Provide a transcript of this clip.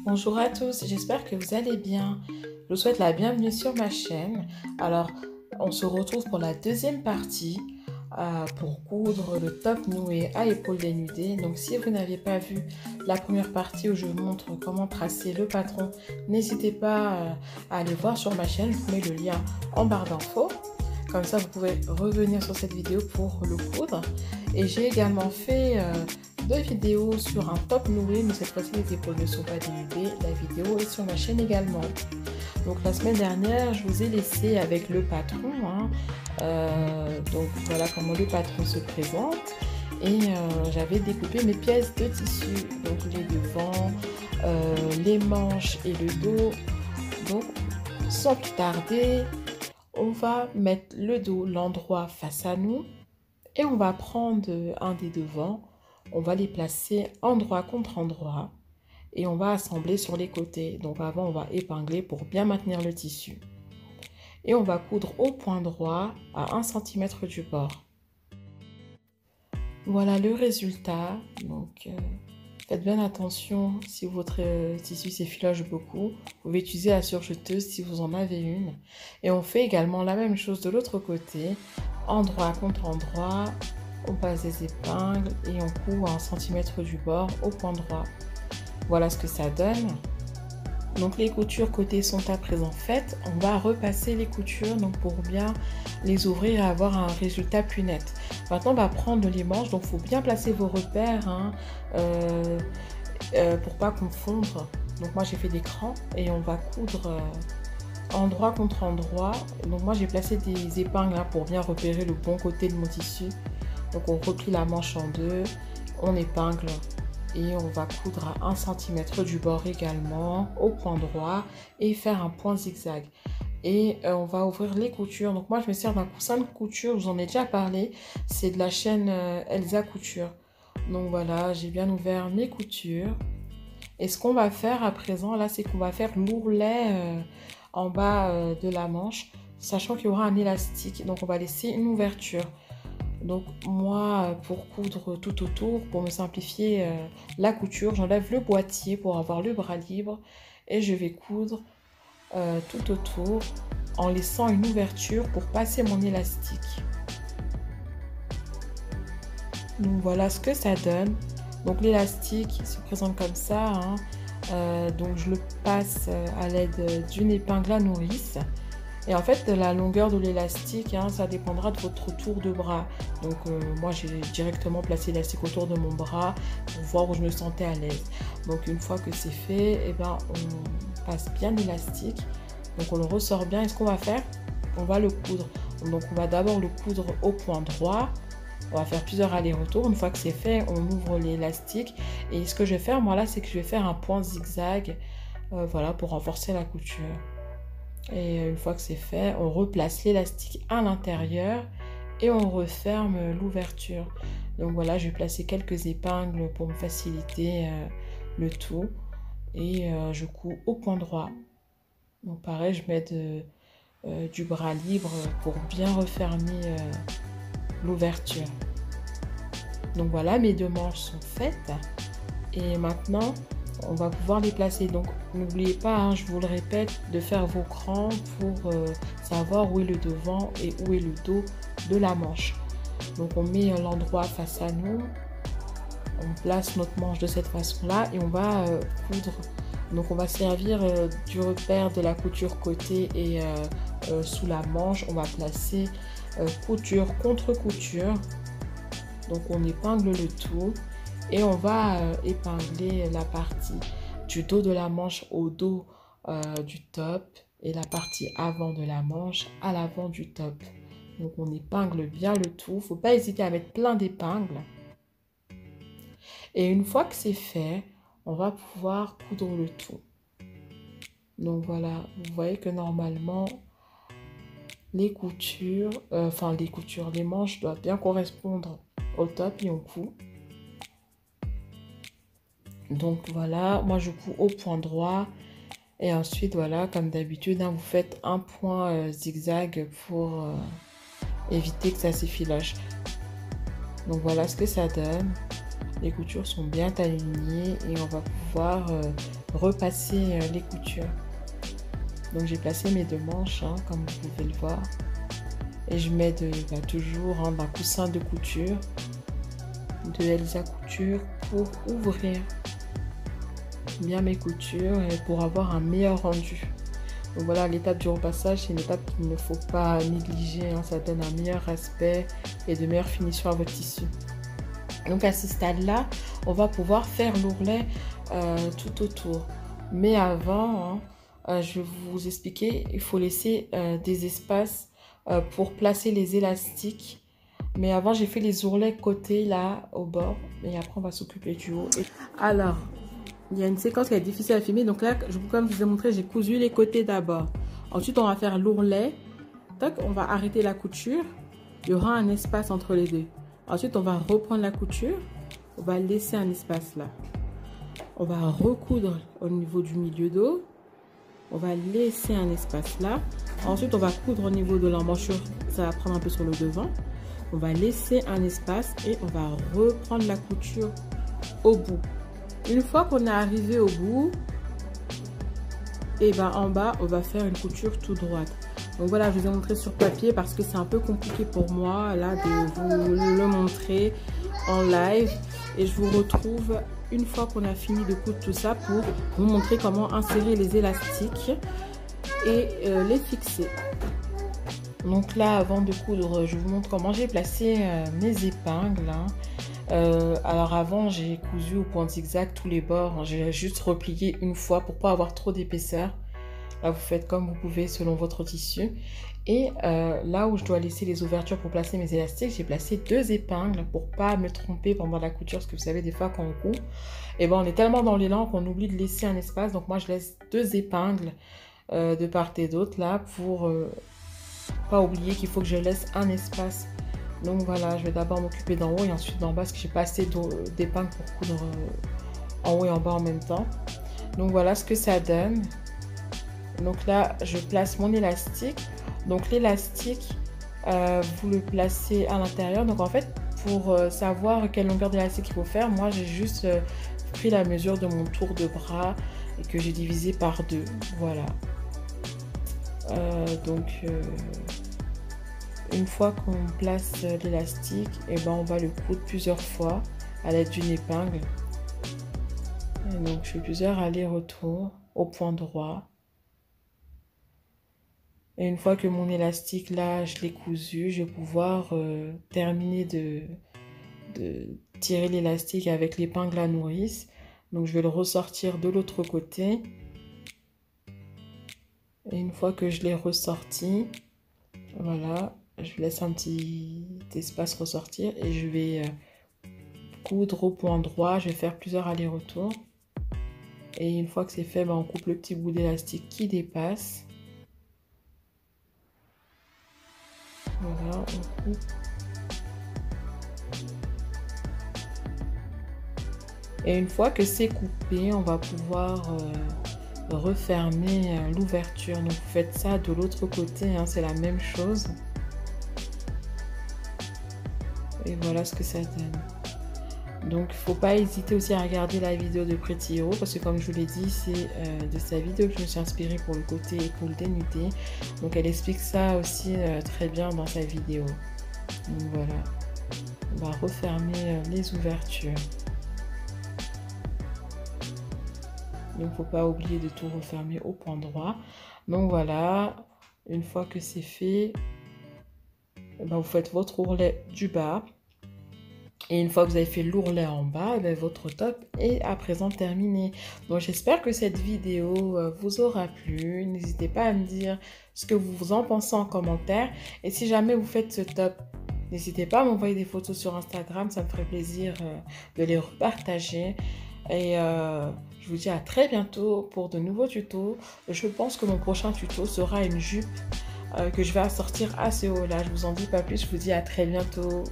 Bonjour à tous, j'espère que vous allez bien. Je vous souhaite la bienvenue sur ma chaîne. Alors, on se retrouve pour la deuxième partie pour coudre le top noué à épaules dénudées. Donc, si vous n'avez pas vu la première partie où je vous montre comment tracer le patron, n'hésitez pas à aller voir sur ma chaîne. Je vous mets le lien en barre d'infos. Comme ça, vous pouvez revenir sur cette vidéo pour le coudre. Et j'ai également fait deux vidéos sur un top noué, mais cette fois-ci les épaules ne sont pas dénudées. La vidéo est sur ma chaîne également. Donc la semaine dernière, je vous ai laissé avec le patron. Donc voilà comment le patron se présente. Et j'avais découpé mes pièces de tissu, donc les devants, les manches et le dos. Donc sans plus tarder, on va mettre le dos, l'endroit face à nous, et on va prendre un des devants. On va les placer endroit contre endroit et on va assembler sur les côtés. Donc avant, on va épingler pour bien maintenir le tissu. Et on va coudre au point droit à 1 cm du bord. Voilà le résultat. Donc faites bien attention si votre tissu s'effiloche beaucoup. Vous pouvez utiliser la surjeteuse si vous en avez une. Et on fait également la même chose de l'autre côté. Endroit contre endroit. On passe des épingles et on coud à 1 cm du bord au point droit. Voilà ce que ça donne. Donc les coutures côté sont à présent faites. On va repasser les coutures donc pour bien les ouvrir et avoir un résultat plus net. Maintenant on va prendre les manches. Donc il faut bien placer vos repères pour pas confondre. Donc moi j'ai fait des crans et on va coudre endroit contre endroit. Donc moi j'ai placé des épingles pour bien repérer le bon côté de mon tissu. Donc on replie la manche en deux, on épingle et on va coudre à 1 cm du bord également au point droit et faire un point zigzag. Et on va ouvrir les coutures. Donc moi je me sers d'un coussin de couture, je vous en ai déjà parlé, c'est de la chaîne Elsa Couture. Donc voilà, j'ai bien ouvert mes coutures. Et ce qu'on va faire à présent là, c'est qu'on va faire l'ourlet en bas de la manche, sachant qu'il y aura un élastique. Donc on va laisser une ouverture. Donc moi, pour coudre tout autour, pour me simplifier la couture, j'enlève le boîtier pour avoir le bras libre et je vais coudre tout autour en laissant une ouverture pour passer mon élastique. Donc voilà ce que ça donne. Donc l'élastique se présente comme ça. Donc je le passe à l'aide d'une épingle à nourrice. Et en fait, la longueur de l'élastique, ça dépendra de votre tour de bras. Donc moi, j'ai directement placé l'élastique autour de mon bras pour voir où je me sentais à l'aise. Donc une fois que c'est fait, on passe bien l'élastique. Donc on le ressort bien. Et ce qu'on va faire, on va le coudre. Donc on va d'abord le coudre au point droit. On va faire plusieurs allers-retours. Une fois que c'est fait, on ouvre l'élastique. Et ce que je vais faire, moi là, c'est que je vais faire un point zigzag. Voilà, pour renforcer la couture. Et une fois que c'est fait, on replace l'élastique à l'intérieur et on referme l'ouverture. Donc voilà, je vais placer quelques épingles pour me faciliter le tout. Et je couds au point droit. Donc pareil, je mets du bras libre pour bien refermer l'ouverture. Donc voilà, mes deux manches sont faites. Et maintenant, on va pouvoir les placer. Donc n'oubliez pas, je vous le répète, de faire vos crans pour savoir où est le devant et où est le dos de la manche. Donc on met l'endroit face à nous, on place notre manche de cette façon là et on va coudre. Donc on va servir du repère de la couture côté et sous la manche on va placer couture contre couture. Donc on épingle le tout. Et on va épingler la partie du dos de la manche au dos du top et la partie avant de la manche à l'avant du top. Donc on épingle bien le tout. Il ne faut pas hésiter à mettre plein d'épingles. Et une fois que c'est fait, on va pouvoir coudre le tout. Donc voilà, vous voyez que normalement, les manches doivent bien correspondre au top et on coud. Donc voilà, moi je couds au point droit et ensuite voilà, comme d'habitude, vous faites un point zigzag pour éviter que ça s'effiloche. Donc voilà ce que ça donne. les coutures sont bien alignées et on va pouvoir repasser les coutures. Donc j'ai placé mes 2 manches, hein, comme vous pouvez le voir. Et je mets toujours un coussin de couture de Elisa Couture pour ouvrir bien mes coutures et pour avoir un meilleur rendu. Donc voilà, l'étape du repassage, c'est une étape qu'il ne faut pas négliger, hein, ça donne un meilleur aspect et de meilleures finitions à votre tissu. Donc à ce stade-là, on va pouvoir faire l'ourlet tout autour. Mais avant, hein, je vais vous expliquer, il faut laisser des espaces pour placer les élastiques. Mais avant, j'ai fait les ourlets côté là, au bord. Et après, on va s'occuper du haut. Alors, il y a une séquence qui est difficile à filmer. Donc là, comme je vous ai montré, j'ai cousu les côtés d'abord. Ensuite, on va faire l'ourlet. On va arrêter la couture. Il y aura un espace entre les deux. Ensuite, on va reprendre la couture. On va laisser un espace là. On va recoudre au niveau du milieu dos. On va laisser un espace là. Ensuite, on va coudre au niveau de l'embouchure. Ça va prendre un peu sur le devant. On va laisser un espace et on va reprendre la couture au bout. Une fois qu'on est arrivé au bout, et ben en bas, on va faire une couture tout droite. Donc voilà, je vous ai montré sur papier parce que c'est un peu compliqué pour moi là de vous le montrer en live. Et je vous retrouve une fois qu'on a fini de coudre tout ça pour vous montrer comment insérer les élastiques et les fixer. Donc là, avant de coudre, je vous montre comment j'ai placé mes épingles. Hein. Alors avant, j'ai cousu au point zigzag tous les bords. J'ai juste replié une fois pour pas avoir trop d'épaisseur. Là, vous faites comme vous pouvez selon votre tissu. Et là où je dois laisser les ouvertures pour placer mes élastiques, j'ai placé 2 épingles pour pas me tromper pendant la couture. Parce que vous savez, des fois quand on coud, et ben, on est tellement dans l'élan qu'on oublie de laisser un espace. Donc moi, je laisse 2 épingles de part et d'autre là pour pas oublier qu'il faut que je laisse un espace. Donc voilà, je vais d'abord m'occuper d'en haut et ensuite d'en bas parce que j'ai pas assez d'épingles pour coudre en haut et en bas en même temps. Donc voilà ce que ça donne. Donc là, je place mon élastique. Donc l'élastique, vous le placez à l'intérieur. Donc en fait, pour savoir quelle longueur d'élastique il faut faire, moi j'ai juste pris la mesure de mon tour de bras et que j'ai divisé par 2. Voilà. Une fois qu'on place l'élastique, et ben on va le coudre plusieurs fois à l'aide d'une épingle. Et donc je fais plusieurs allers-retours au point droit. Et une fois que mon élastique là, je l'ai cousu, je vais pouvoir terminer de tirer l'élastique avec l'épingle à nourrice. Donc je vais le ressortir de l'autre côté. Et une fois que je l'ai ressorti, voilà, je laisse un petit espace ressortir et je vais coudre au point droit. Je vais faire plusieurs allers-retours. Et une fois que c'est fait, ben, on coupe le petit bout d'élastique qui dépasse. Voilà, on coupe. Et une fois que c'est coupé, on va pouvoir refermer l'ouverture. Donc vous faites ça de l'autre côté, hein, c'est la même chose. Et voilà ce que ça donne. Donc il ne faut pas hésiter aussi à regarder la vidéo de Pretty Hero parce que comme je vous l'ai dit, c'est de sa vidéo que je me suis inspirée pour le côté épaule dénudée. Donc elle explique ça aussi très bien dans sa vidéo. Donc voilà, on va refermer les ouvertures. Donc, il ne faut pas oublier de tout refermer au point droit. Donc, voilà. Une fois que c'est fait, ben, vous faites votre ourlet du bas. Et une fois que vous avez fait l'ourlet en bas, ben, votre top est à présent terminé. Donc, j'espère que cette vidéo vous aura plu. N'hésitez pas à me dire ce que vous en pensez en commentaire. Et si jamais vous faites ce top, n'hésitez pas à m'envoyer des photos sur Instagram. Ça me ferait plaisir de les repartager. Et je vous dis à très bientôt pour de nouveaux tutos. Je pense que mon prochain tuto sera une jupe que je vais assortir assez haut. Là, je vous en dis pas plus. Je vous dis à très bientôt.